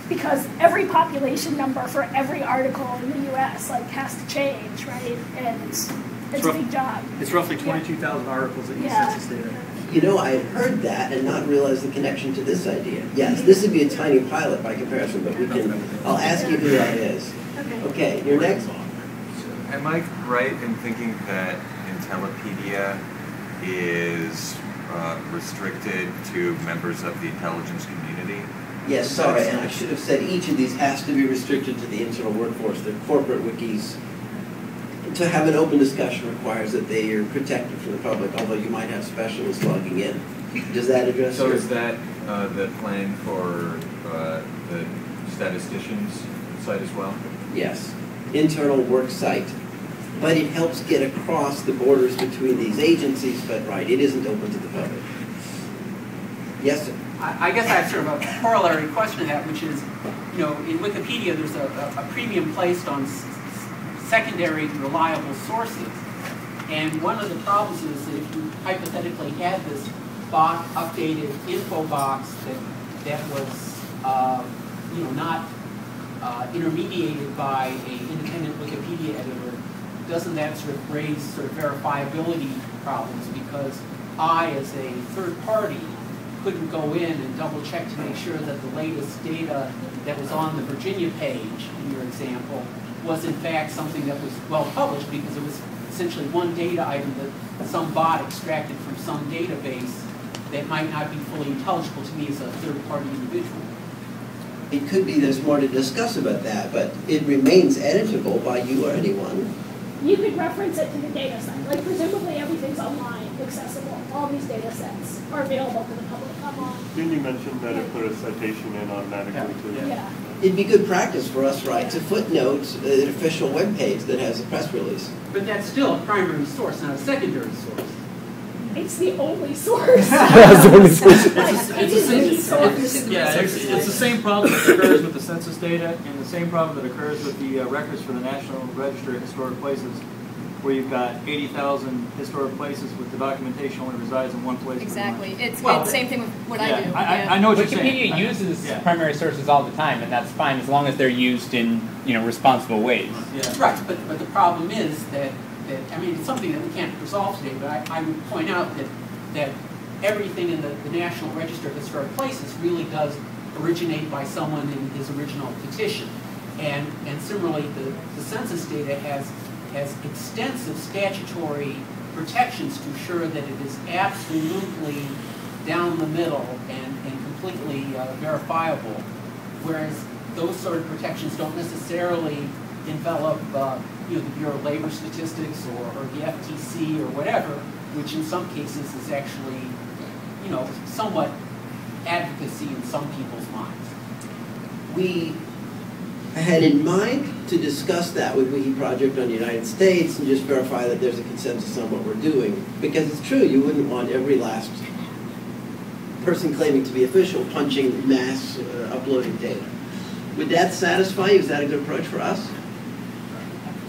because every population number for every article in the U.S. like has to change, right? And it's a big job. It's roughly 22,000 articles that use census data. You know, I had heard that and not realized the connection to this idea. Yes, this would be a tiny pilot by comparison, but we can. I'll ask you who that is. Okay, you're next. Am I right in thinking that Intellipedia is restricted to members of the intelligence community? Yes, sorry, and I should have said each of these has to be restricted to the internal workforce. They're corporate wikis. To have an open discussion requires that they are protected from the public, although you might have specialists logging in. Does that address So is that the plan for the statisticians site as well? Yes, internal work site. But it helps get across the borders between these agencies, but right, it isn't open to the public. Yes, sir? I guess I have sort of a corollary question to that, which is, you know, in Wikipedia there's a premium placed on secondary reliable sources. And one of the problems is that if you hypothetically had this updated info box that was, you know, not intermediated by an independent Wikipedia editor, doesn't that sort of raise sort of verifiability problems? Because I, as a third party, couldn't go in and double check to make sure that the latest data that was on the Virginia page, in your example, was in fact something that was well published, because it was essentially one data item that some bot extracted from some database that might not be fully intelligible to me as a third party individual. It could be there's more to discuss about that, but it remains editable by you or anyone. You could reference it to the data set. Like, presumably everything's online, accessible. All these data sets are available to the public online. Didn't you mention that it put a citation in automatically too? Yeah. It'd be good practice for us, right, to footnote an official web page that has a press release. But that's still a primary source, not a secondary source. It's the only source. It's It's the same problem that occurs with the census data and the same problem that occurs with the records for the National Register of Historic Places, where you've got 80,000 historic places with the documentation only resides in one place. Exactly. It's the same thing with what I do. I know what you're saying. Wikipedia uses primary sources all the time, and that's fine as long as they're used in responsible ways. Yeah. Right, but the problem is that I mean, it's something that we can't resolve today, but I would point out that everything in the National Register of Historic Places really does originate by someone in his original petition. And similarly, the census data has extensive statutory protections to ensure that it is absolutely down the middle and completely verifiable, whereas those sort of protections don't necessarily envelop the Bureau of Labor Statistics or the FTC or whatever, which in some cases is actually, somewhat advocacy in some people's minds. We had in mind to discuss that with Wiki Project on the United States and just verify that there's a consensus on what we're doing. Because it's true, you wouldn't want every last person claiming to be official punching mass uploading data. Would that satisfy you? Is that a good approach for us?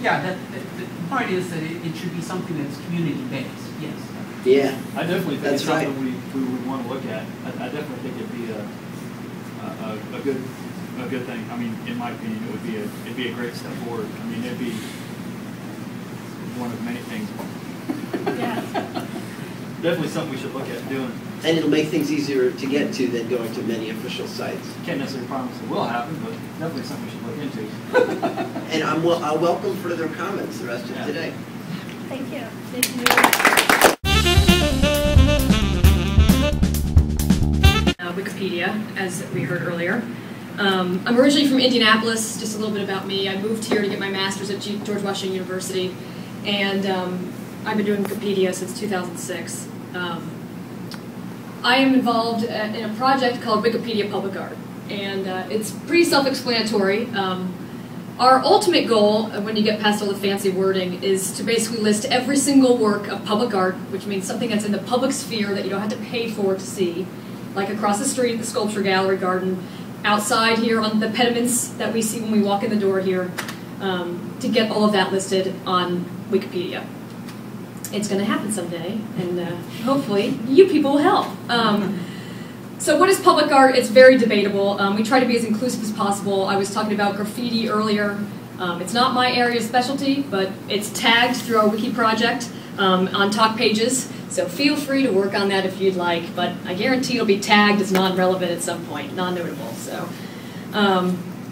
Yeah, the point is that it should be something that's community-based, yes. Yeah. I definitely think that's it's something we would want to look at. I definitely think it'd be a good thing. I mean, in my opinion, it'd be a great step forward. I mean, it'd be one of many things. Yeah. Definitely something we should look at doing. And it'll make things easier to get to than going to many official sites. Can't necessarily promise it will happen, but definitely something we should look into. And I'll welcome further comments the rest of today. Thank you. Thank you. Wikipedia, as we heard earlier. I'm originally from Indianapolis. Just a little bit about me. I moved here to get my master's at George Washington University, and I've been doing Wikipedia since 2006. I am involved in a project called Wikipedia Public Art, and it's pretty self-explanatory. Our ultimate goal, when you get past all the fancy wording, is to basically list every single work of public art, which means something that's in the public sphere that you don't have to pay for to see, like across the street at the Sculpture Gallery Garden, outside here on the pediments that we see when we walk in the door here, to get all of that listed on Wikipedia. It's going to happen someday, and hopefully you people will help. So what is public art? It's very debatable. We try to be as inclusive as possible. I was talking about graffiti earlier. It's not my area of specialty, but it's tagged through our wiki project on talk pages. So feel free to work on that if you'd like, but I guarantee it'll be tagged as non-relevant at some point, non-notable. So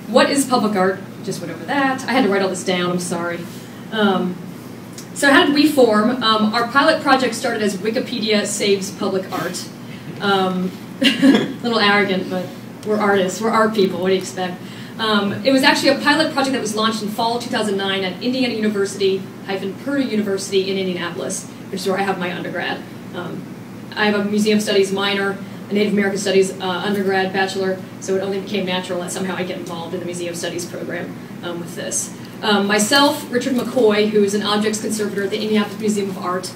what is public art? Just went over that. I had to write all this down, I'm sorry. So how did we form? Our pilot project started as Wikipedia Saves Public Art. A little arrogant, but we're artists, we're art people, what do you expect? It was actually a pilot project that was launched in fall 2009 at Indiana University-Purdue University in Indianapolis, which is where I have my undergrad. I have a museum studies minor, a Native American studies undergrad, bachelor, so it only became natural that somehow I get involved in the museum studies program with this. Myself, Richard McCoy, who is an objects conservator at the Indianapolis Museum of Art,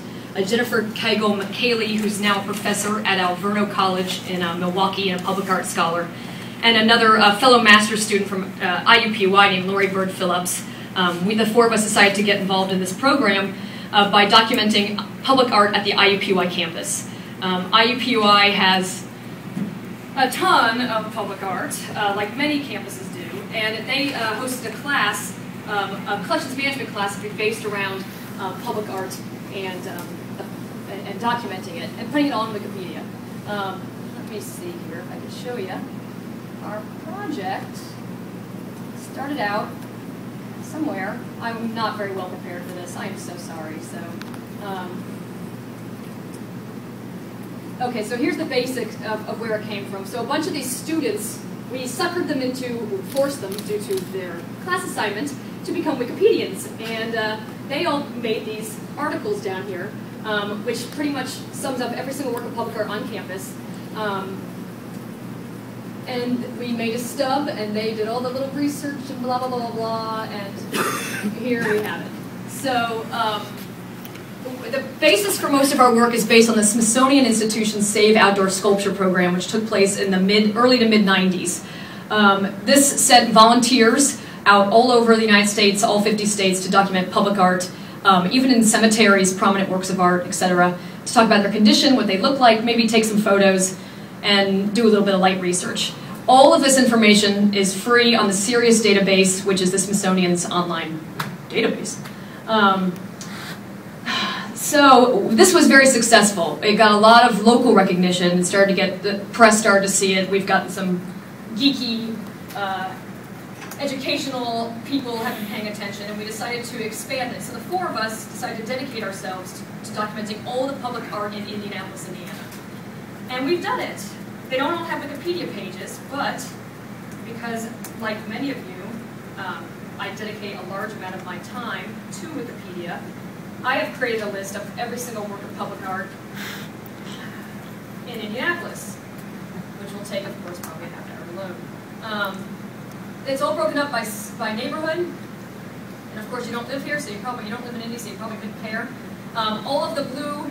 Jennifer Keigo-McKaylee, who's now a professor at Alverno College in Milwaukee and a public art scholar, and another fellow master's student from IUPUI named Lori Bird Phillips. The four of us decided to get involved in this program by documenting public art at the IUPUI campus. IUPUI has a ton of public art, like many campuses do, and they hosted a class, a collections management class based around public art and documenting it and putting it on Wikipedia. Let me see here if I can show you. Our project started out somewhere. I'm not very well prepared for this. I am so sorry. So, okay, so here's the basics of where it came from. So a bunch of these students, we suckered them forced them due to their class assignment to become Wikipedians. And they all made these articles down here, which pretty much sums up every single work of public art on campus. And we made a stub, and they did all the little research and blah, blah, blah, blah, blah, and here we have it. So the basis for most of our work is based on the Smithsonian Institution's Save Outdoor Sculpture program, which took place in the early to mid-90s. This sent volunteers out all over the United States, all 50 states, to document public art, even in cemeteries, prominent works of art, etc., to talk about their condition, what they look like, maybe take some photos, and do a little bit of light research. All of this information is free on the Sirius database, which is the Smithsonian's online database. So this was very successful. It got a lot of local recognition. It started to get, the press started to see it. We've gotten some geeky, educational people have been paying attention, and we decided to expand it. So the four of us decided to dedicate ourselves to documenting all the public art in Indianapolis, Indiana. And we've done it. They don't all have Wikipedia pages, but because, like many of you, I dedicate a large amount of my time to Wikipedia, I have created a list of every single work of public art in Indianapolis, which will take, of course, probably a half hour alone. It's all broken up by neighborhood, and of course you don't live here, so you don't live in Indy, so you probably couldn't compare. All of the blue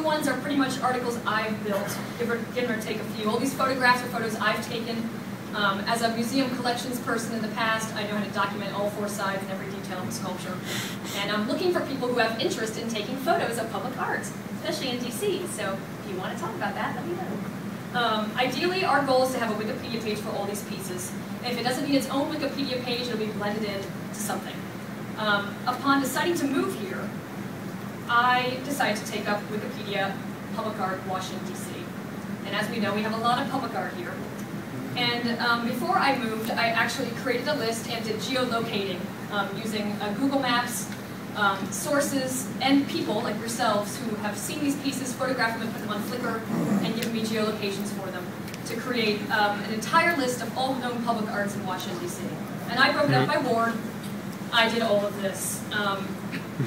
ones are pretty much articles I've built, give or take a few. All these photographs are photos I've taken. As a museum collections person in the past, I know how to document all four sides and every detail of the sculpture. And I'm looking for people who have interest in taking photos of public art, especially in DC. So if you want to talk about that, let me know. Ideally, our goal is to have a Wikipedia page for all these pieces. And if it doesn't need its own Wikipedia page, it'll be blended in to something. Upon deciding to move here, I decided to take up Wikipedia Public Art Washington, D.C. And as we know, we have a lot of public art here. And before I moved, I actually created a list and did geolocating using Google Maps, sources, and people like yourselves who have seen these pieces, photographed them and put them on Flickr, and given me geolocations for them to create an entire list of all known public arts in Washington, D.C. And I broke it up by ward. I did all of this.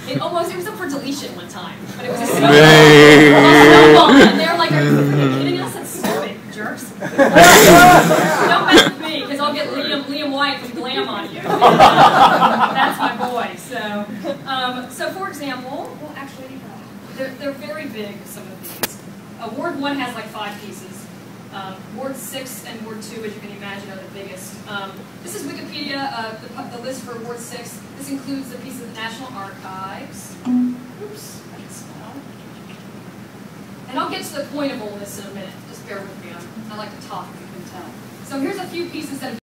It was up for deletion one time, but it was a snowball, and they're like, are you kidding us? That's stupid, jerks. Don't mess with me, because I'll get Liam White from Glam on you. That's my boy. So for example, well, actually, they're very big, some of these. Ward 1 has like 5 pieces. Ward 6 and Ward 2, as you can imagine, are the biggest. This is Wikipedia, the list for Ward 6. This includes the pieces of the National Archives. Oops, I can spell. And I'll get to the point of all this in a minute. Just bear with me. I like to talk, if you can tell. So here's a few pieces that have